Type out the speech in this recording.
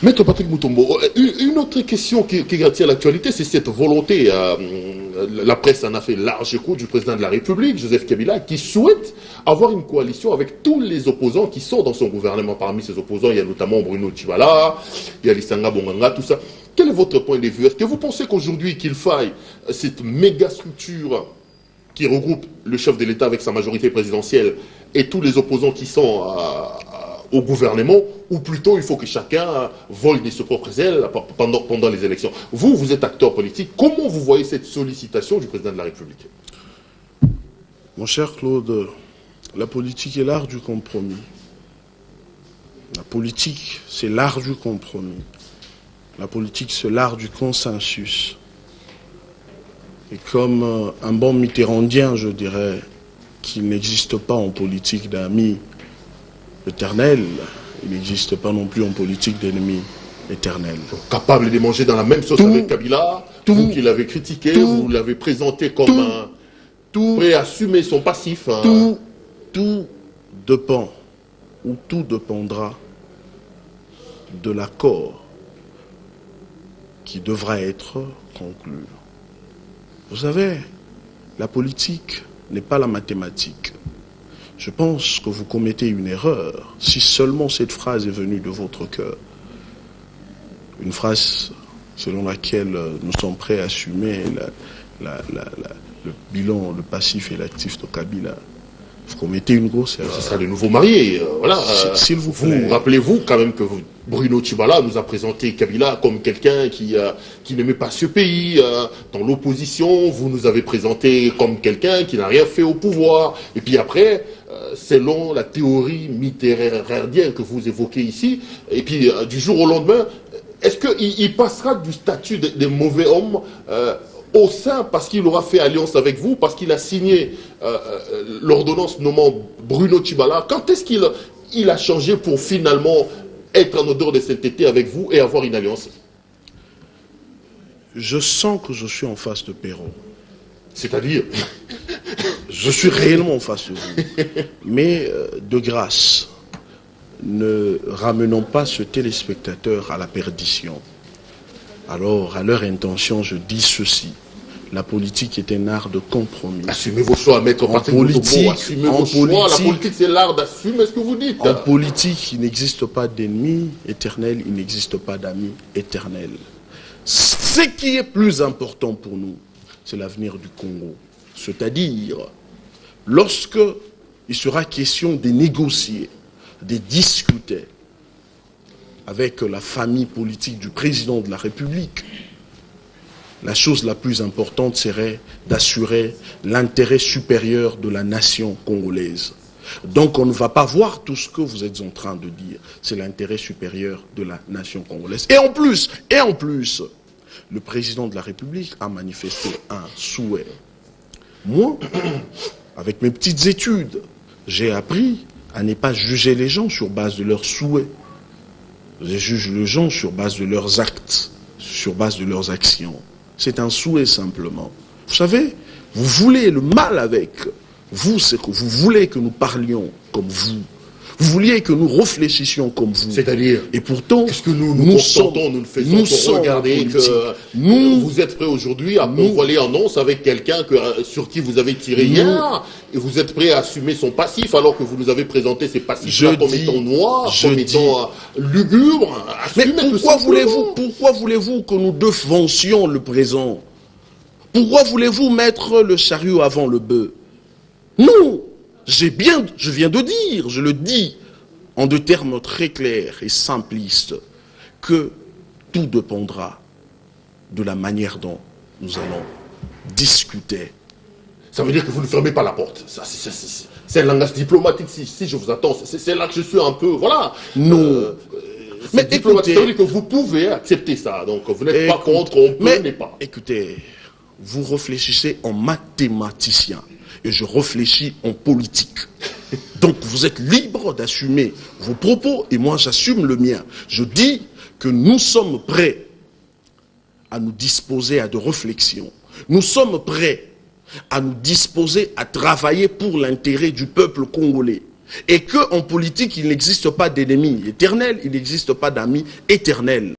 Maître Patrick Moutombo, une autre question qui retient l'actualité, c'est cette volonté, la presse en a fait large écho, du président de la République, Joseph Kabila, qui souhaite avoir une coalition avec tous les opposants qui sont dans son gouvernement. Parmi ces opposants, il y a notamment Bruno Tshibala, il y a Lissanga Bonganga, tout ça. Quel est votre point de vue? Est-ce que vous pensez qu'aujourd'hui qu'il faille cette méga structure qui regroupe le chef de l'État avec sa majorité présidentielle et tous les opposants qui sont au gouvernement, ou plutôt il faut que chacun vole de ses propres ailes pendant les élections? Vous êtes acteur politique, comment vous voyez cette sollicitation du président de la République? Mon cher Claude, la politique est l'art du compromis. La politique, c'est l'art du compromis. La politique, c'est l'art du consensus. Et comme un bon mitterrandien, je dirais qu'il n'existe pas en politique d'amis éternels, il n'existe pas non plus en politique d'ennemis éternels. Capable de manger dans la même sauce avec Kabila, vous qui l'avez critiqué, vous l'avez présenté comme un prêt à assumer son passif. Tout dépend, ou tout dépendra de l'accord qui devra être conclu. Vous savez, la politique n'est pas la mathématique. Je pense que vous commettez une erreur si seulement cette phrase est venue de votre cœur. Une phrase selon laquelle nous sommes prêts à assumer le bilan, le passif et l'actif de Kabila. Vous commettez une grosse erreur. Ce sera de nouveaux mariés. Voilà. S'il vous plaît. Rappelez-vous quand même que Bruno Tshibala nous a présenté Kabila comme quelqu'un qui n'aimait pas ce pays. Dans l'opposition, vous nous avez présenté comme quelqu'un qui n'a rien fait au pouvoir. Et puis après, selon la théorie mitterrandienne que vous évoquez ici, et puis du jour au lendemain, est-ce qu'il passera du statut de mauvais homme au sein, parce qu'il aura fait alliance avec vous, parce qu'il a signé l'ordonnance nommant Bruno Tshibala? Quand est-ce qu'il a changé pour finalement être en odeur de sainteté avec vous et avoir une alliance? Je sens que je suis en face de Perrault. C'est-à-dire? Je suis réellement en face de vous. Mais de grâce, ne ramenons pas ce téléspectateur à la perdition. Alors, à leur intention, je dis ceci. La politique est un art de compromis. Assumez vos choix, maître Patrick Moutombo. Assumez vos choix. La politique, c'est l'art d'assumer ce que vous dites. En politique, il n'existe pas d'ennemis éternels, il n'existe pas d'amis éternels. Ce qui est plus important pour nous, c'est l'avenir du Congo. C'est-à-dire, lorsque il sera question de négocier, de discuter avec la famille politique du président de la République, la chose la plus importante serait d'assurer l'intérêt supérieur de la nation congolaise. Donc on ne va pas voir tout ce que vous êtes en train de dire. C'est l'intérêt supérieur de la nation congolaise. Et en plus, le président de la République a manifesté un souhait. Moi, avec mes petites études, j'ai appris à ne pas juger les gens sur base de leurs souhaits. Je juge les gens sur base de leurs actes, sur base de leurs actions. C'est un souhait simplement. Vous savez, vous voulez le mal avec vous, c'est que vous voulez que nous parlions comme vous. Vous vouliez que nous réfléchissions comme vous. C'est-à-dire, et pourtant, qu'est-ce que nous le faisons regarder que vous êtes prêt aujourd'hui à voler en once avec quelqu'un sur qui vous avez tiré hier, et vous êtes prêt à assumer son passif alors que vous nous avez présenté ces passifs-là comme étant noirs, comme étant lugubres. Mais pourquoi voulez-vous que nous défoncions le présent? Pourquoi voulez-vous mettre le chariot avant le bœuf? Non! Je viens de dire, je le dis en des termes très clairs et simplistes, que tout dépendra de la manière dont nous allons discuter. Ça veut dire que vous ne fermez pas la porte. C'est un langage diplomatique, si je vous attends. C'est là que je suis un peu, voilà. Non. Mais diplomatique, ça veut dire que vous pouvez accepter ça. Donc vous n'êtes pas contre, on peut, n'est pas. Écoutez, vous réfléchissez en mathématicien. Et je réfléchis en politique. Donc vous êtes libre d'assumer vos propos et moi j'assume le mien. Je dis que nous sommes prêts à nous disposer à de réflexions. Nous sommes prêts à nous disposer à travailler pour l'intérêt du peuple congolais. Et qu'en politique, il n'existe pas d'ennemi éternel, il n'existe pas d'amis éternels.